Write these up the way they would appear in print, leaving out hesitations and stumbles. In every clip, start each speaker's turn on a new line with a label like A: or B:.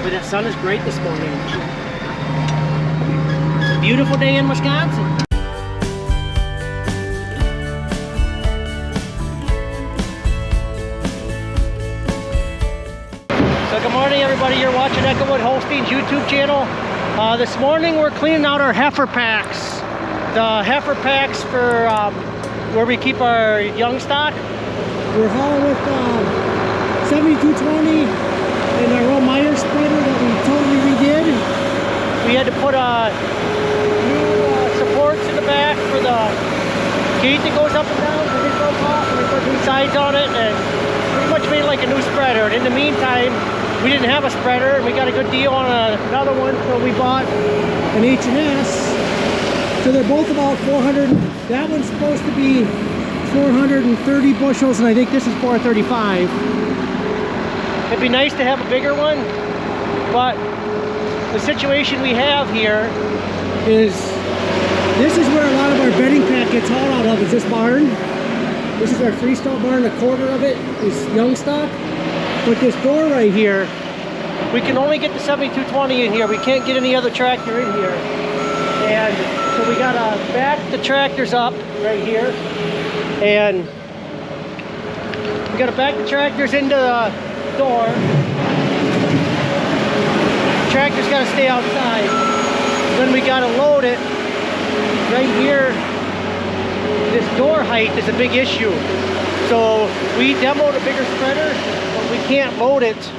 A: Boy, that sun is great this morning. It's a beautiful day in Wisconsin. So good morning, everybody. You're watching Echowood Holsteins YouTube channel. This morning we're cleaning out our heifer packs. The heifer packs for where we keep our young stock. We're hauling with 7220 and our old Meyer spreader that we totally redid. We had to put new supports in the back for the gate that goes up and down. So they broke off and we put new sides on it and pretty much made it like a new spreader. And in the meantime, we didn't have a spreader and we got a good deal on another one, so we bought an H&S. So they're both about 400. That one's supposed to be 430 bushels and I think this is 435. It'd be nice to have a bigger one, but the situation we have here is this is where a lot of our bedding pack gets hauled out of, is this barn. This is our freestyle barn. A quarter of it is young stock. With this door right here, we can only get the 7220 in here. We can't get any other tractor in here. And so we gotta back the tractors up right here. And we gotta back the tractors into the door. The tractor's gotta stay outside. Then we gotta load it right here. This door height is a big issue. So we demoed a bigger spreader, but we can't load it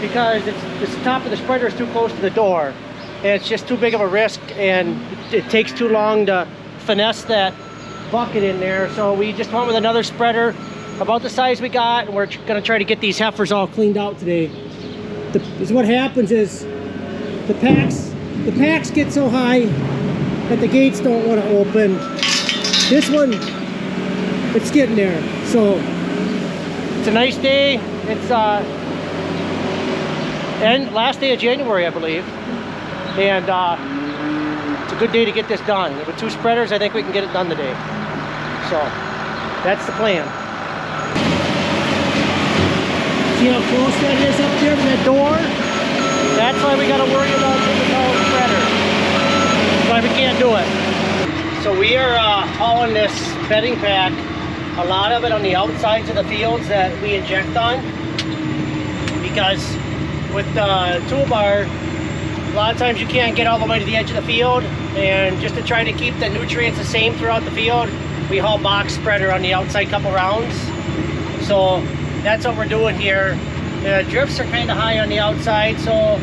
A: because the top of the spreader is too close to the door. And it's just too big of a risk and it takes too long to finesse that bucket in there. So we just went with another spreader about the size we got, and we're gonna try to get these heifers all cleaned out today. What happens is the packs get so high that the gates don't want to open. This one, it's getting there. So it's a nice day. It's last day of January, I believe, and it's a good day to get this done. With two spreaders, I think we can get it done today. So that's the plan. See how close that is up there to that door? That's why we got to worry about getting the spreader. That's why we can't do it. So we are hauling this bedding pack, a lot of it on the outsides of the fields that we inject on, because with the toolbar, a lot of times you can't get all the way to the edge of the field, and just to try to keep the nutrients the same throughout the field, we haul box spreader on the outside couple rounds. So that's what we're doing here. The drifts are kind of high on the outside, so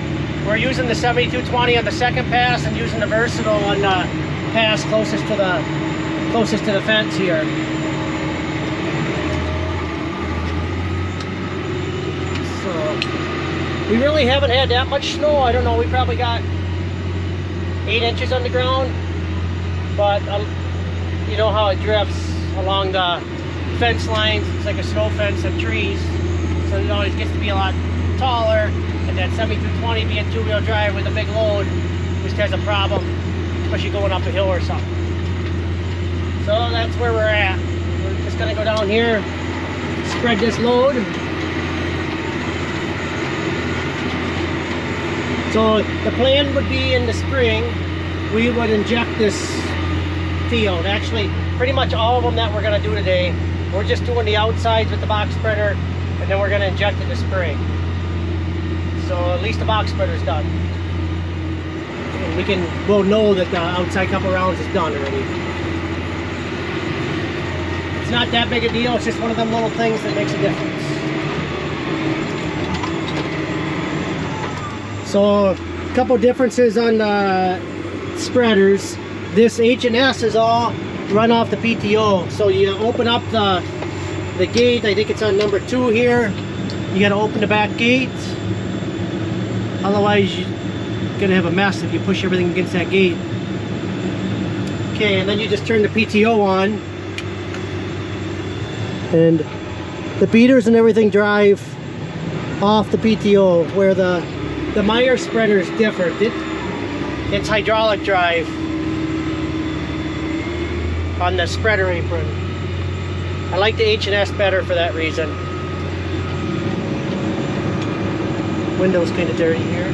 A: we're using the 7220 on the second pass and using the versatile on the pass closest to the fence here. So we really haven't had that much snow. I don't know, we probably got 8 inches on the ground, but you know how it drifts along the fence lines. It's like a snow fence of trees, so it always gets to be a lot taller, and that 7220 being two-wheel drive with a big load just has a problem, especially going up a hill or something. So that's where we're at. We're just gonna go down here, spread this load. So the plan would be in the spring, we would inject this field. Actually, pretty much all of them that we're gonna do today, we're just doing the outsides with the box spreader, and then we're gonna inject in the spring. So at least the box spreader's done. And we'll know that the outside couple rounds is done already. It's not that big a deal, it's just one of them little things that makes a difference. So a couple differences on the spreaders. This H&S is all run off the PTO. So you open up the gate, I think it's on number 2 here. You gotta open the back gate. Otherwise you're gonna have a mess if you push everything against that gate. Okay, and then you just turn the PTO on. And the beaters and everything drive off the PTO, where the Meyer spreader is different. It's hydraulic drive on the spreader apron. I like the H&S better for that reason. Window's kind of dirty here.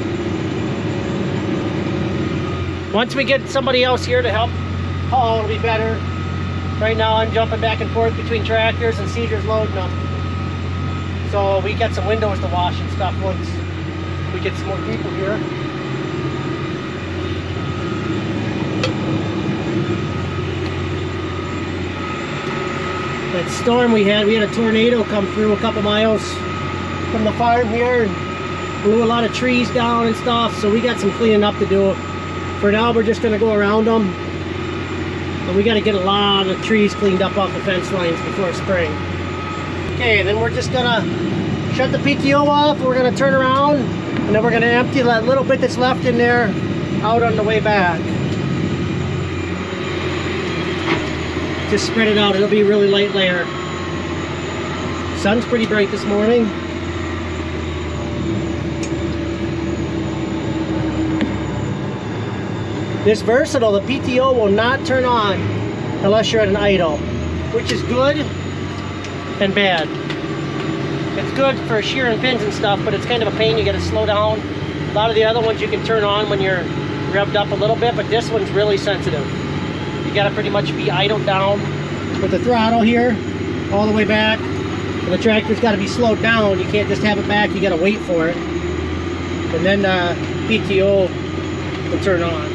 A: Once we get somebody else here to help haul, it'll be better. Right now I'm jumping back and forth between tractors and Caesar's loading them. So we get some windows to wash and stuff once we get some more people here. That storm we had a tornado come through a couple miles from the farm here and blew a lot of trees down and stuff, so we got some cleaning up to do. For now we're just going to go around them, and we got to get a lot of trees cleaned up off the fence lines before spring. Okay, then we're just going to shut the PTO off, we're going to turn around, and then we're going to empty that little bit that's left in there out on the way back. Just spread it out, it'll be a really light layer. Sun's pretty bright this morning. This versatile, the PTO will not turn on unless you're at an idle, which is good and bad. It's good for shearing pins and stuff, but it's kind of a pain. You got to slow down. A lot of the other ones you can turn on when you're revved up a little bit, but this one's really sensitive. You got to pretty much be idled down with the throttle here all the way back, and the tractor's got to be slowed down. You can't just have it back, you got to wait for it, and then PTO will turn on.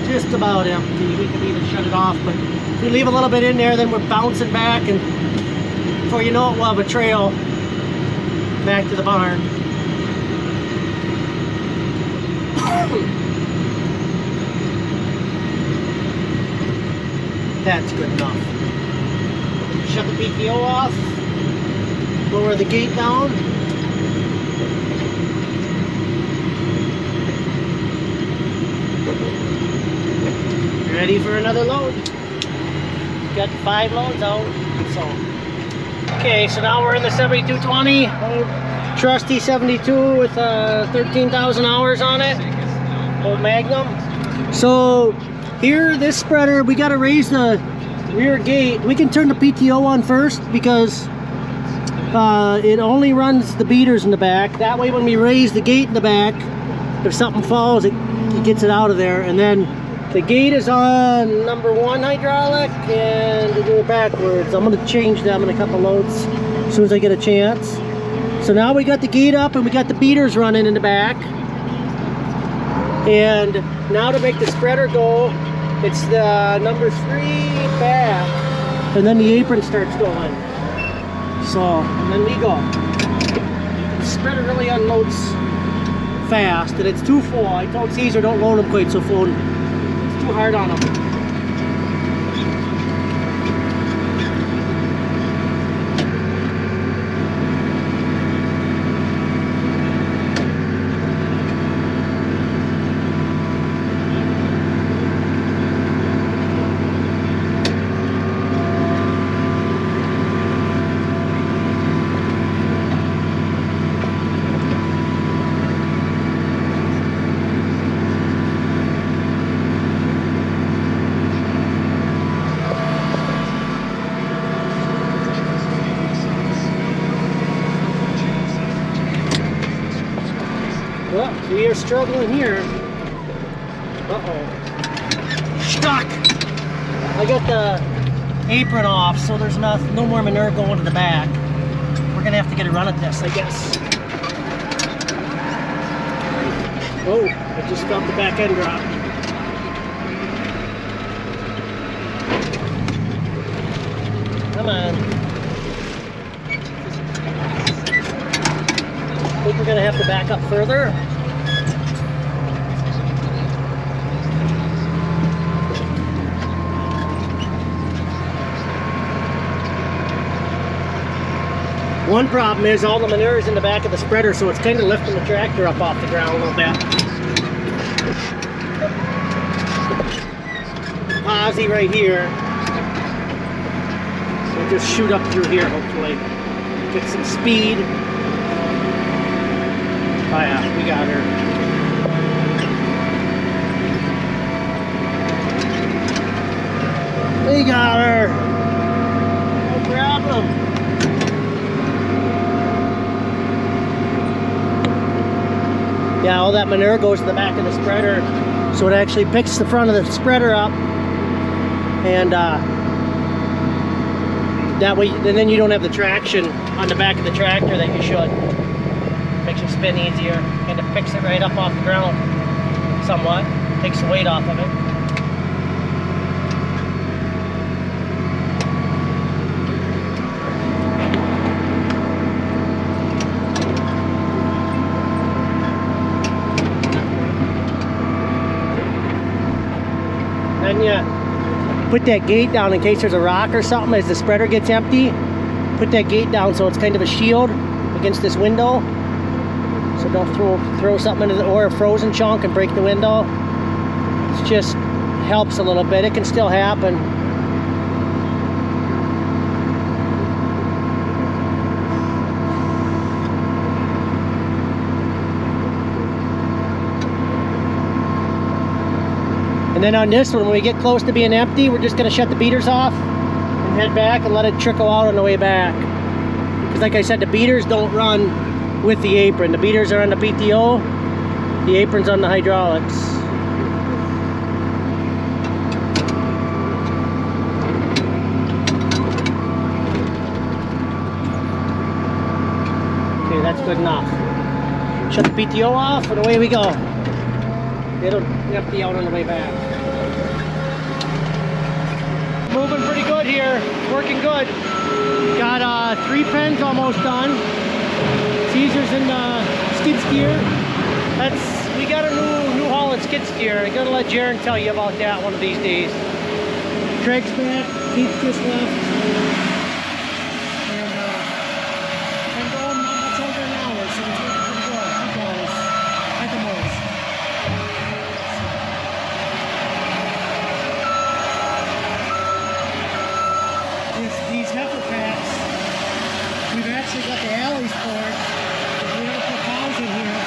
A: Just about empty. We can even shut it off, but if we leave a little bit in there, then we're bouncing back, and before you know it, we'll have a trail back to the barn. That's good enough. Shut the PTO off, lower the gate down. Ready for another load. Got 5 loads out. So, okay, so now we're in the 7220, old trusty 72 with 13,000 hours on it, old Magnum. So here, this spreader, we got to raise the rear gate. We can turn the PTO on first because it only runs the beaters in the back. That way when we raise the gate in the back, if something falls, it gets it out of there. And then the gate is on number 1 hydraulic, and to do it backwards, I'm going to change them in a couple loads as soon as I get a chance. So now we got the gate up and we got the beaters running in the back. And now to make the spreader go, it's the number 3 back, and then the apron starts going. So, and then we go. The spreader really unloads fast, and it's too full. I told Caesar don't load them quite so full. It's too hard on them. Well, we are struggling here. Uh-oh. Stuck! I got the apron off, so there's no more manure going to the back. We're gonna have to get a run at this, I guess. Oh, I just felt the back end drop. Come on. I think we're going to have to back up further. One problem is all the manure is in the back of the spreader, so it's kind of lifting the tractor up off the ground a little bit. Ozzy right here. We'll just shoot up through here, hopefully. Get some speed. Oh yeah, we got her. We got her. No problem. Yeah, all that manure goes to the back of the spreader, so it actually picks the front of the spreader up, and that way, and then you don't have the traction on the back of the tractor that you should. Makes it spin easier, and it picks it right up off the ground somewhat. Takes the weight off of it. Then you put that gate down in case there's a rock or something as the spreader gets empty. Put that gate down so it's kind of a shield against this window. So don't throw something into the, or a frozen chunk and break the window. It just helps a little bit. It can still happen. And then on this one, when we get close to being empty, we're just going to shut the beaters off and head back and let it trickle out on the way back. Because like I said, the beaters don't run with the apron. The beaters are on the PTO, the apron's on the hydraulics. Okay, that's good enough. Shut the PTO off and away we go. It'll empty out on the way back. Moving pretty good here, working good. Got 3 pens almost done. Caesar's in the skid steer. We got a new Holland skid steer. I'm gonna let Jaron tell you about that one of these days. Craig's back, Keith just left. And going not much over an hour, so it's working pretty good. It goes at the most. These heifer packs, we've actually got the alleys for it. If we don't put cows in here,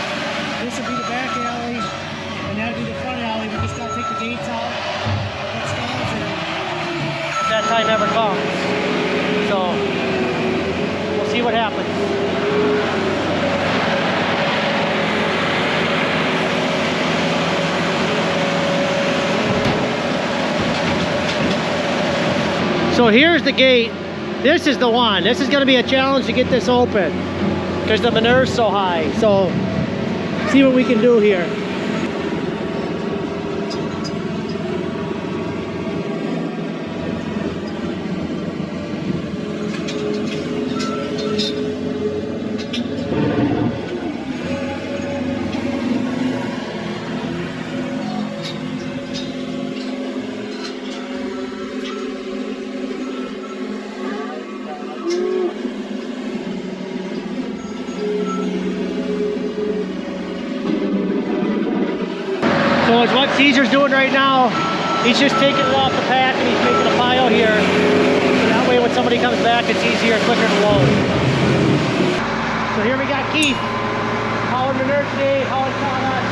A: this will be the back alley, and that'll be the front alley. We just gotta take the gates out, put stalls in. If that time ever comes. So, we'll see what happens. So here's the gate. This is the one. This is going to be a challenge to get this open because the manure's so high. So see what we can do here. So it's what Caesar's doing right now. He's just taking it off the pack and he's making a pile here. So that way when somebody comes back, it's easier, quicker to load. So here we got Keith, hauling manure today, hauling sawdust.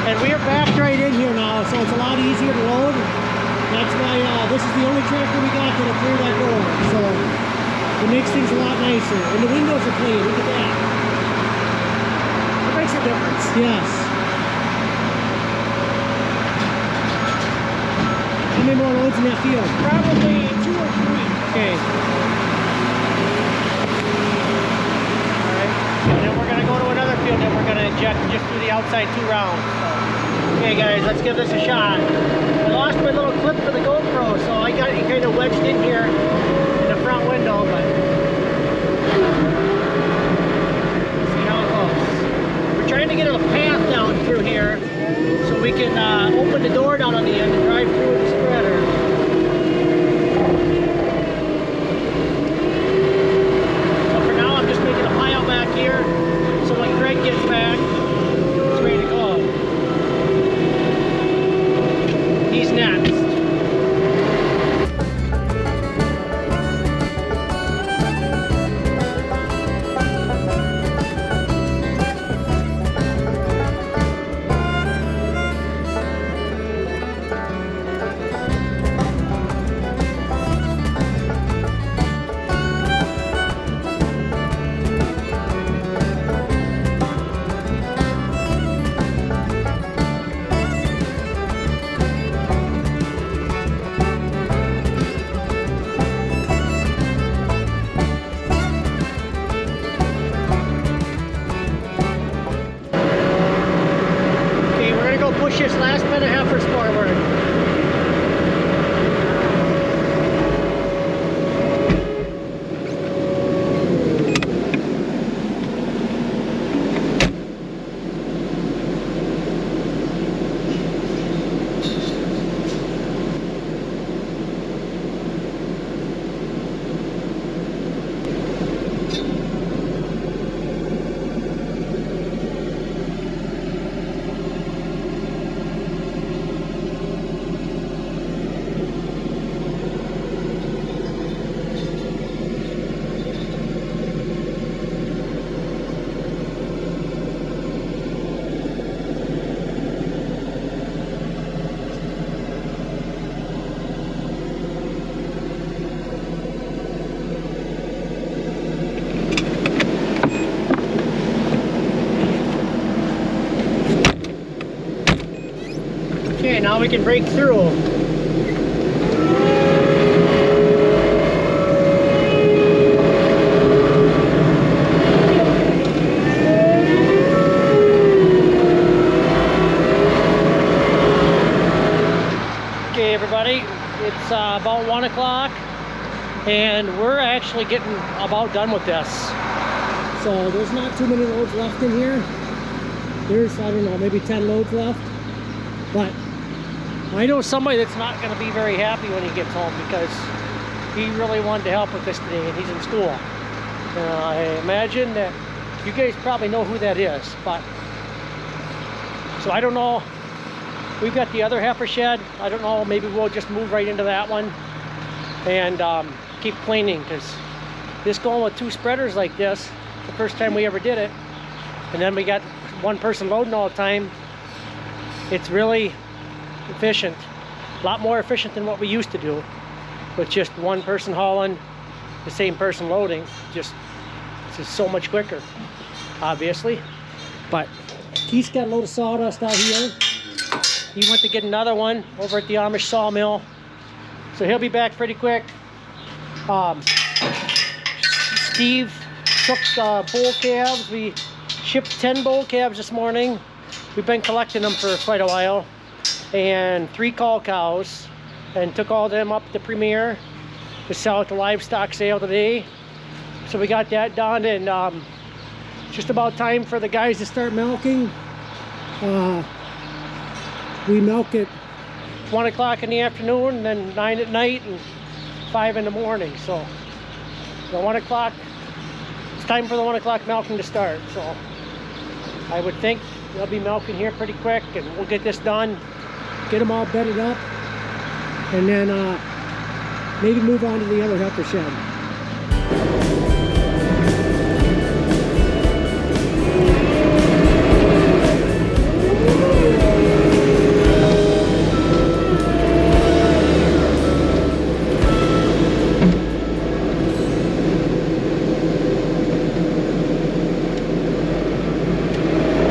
A: And we are backed right in here now, so it's a lot easier to load. That's why this is the only tractor we got that'll clear that door. So it makes things a lot nicer. And the windows are clean, look at that. It makes a difference. Yes. How many more loads in that field? Probably 2 or 3. Okay. Alright. And then we're going to go to another field that we're going to inject just through the outside 2 rounds. So, okay guys, let's give this a shot. I lost my little clip for the GoPro, so I got it kind of wedged in here in the front window, but see how it goes. We're trying to get a path down through here so we can open the door down on the end and drive through with the spreader. So for now I'm just making a pile back here so when Craig gets back, it's ready to go. He's next. now we can break through. Okay, everybody, it's about 1 o'clock, and we're actually getting about done with this. So there's not too many loads left in here. There's, I don't know, maybe 10 loads left. But I know somebody that's not going to be very happy when he gets home, because he really wanted to help with this today, and he's in school. I imagine that you guys probably know who that is, but so I don't know. We've got the other heifer shed. I don't know, maybe we'll just move right into that one and keep cleaning, because this going with 2 spreaders like this, the first time we ever did it, and then we got 1 person loading all the time, it's really efficient. A lot more efficient than what we used to do with just 1 person hauling, the same person loading. It's just so much quicker, obviously. But Keith's got a load of sawdust out here. He went to get another one over at the Amish sawmill, so he'll be back pretty quick. Steve took bull calves. We shipped 10 bull calves this morning. We've been collecting them for quite a while, and 3 call cows, and took all of them up to Premier to sell at the livestock sale today. So we got that done, and just about time for the guys to start milking. We milk at 1 o'clock in the afternoon, and then 9 at night, and 5 in the morning. So the 1 o'clock, it's time for the 1 o'clock milking to start. So I would think they'll be milking here pretty quick, and we'll get this done, get them all bedded up, and then maybe move on to the other heifer shed.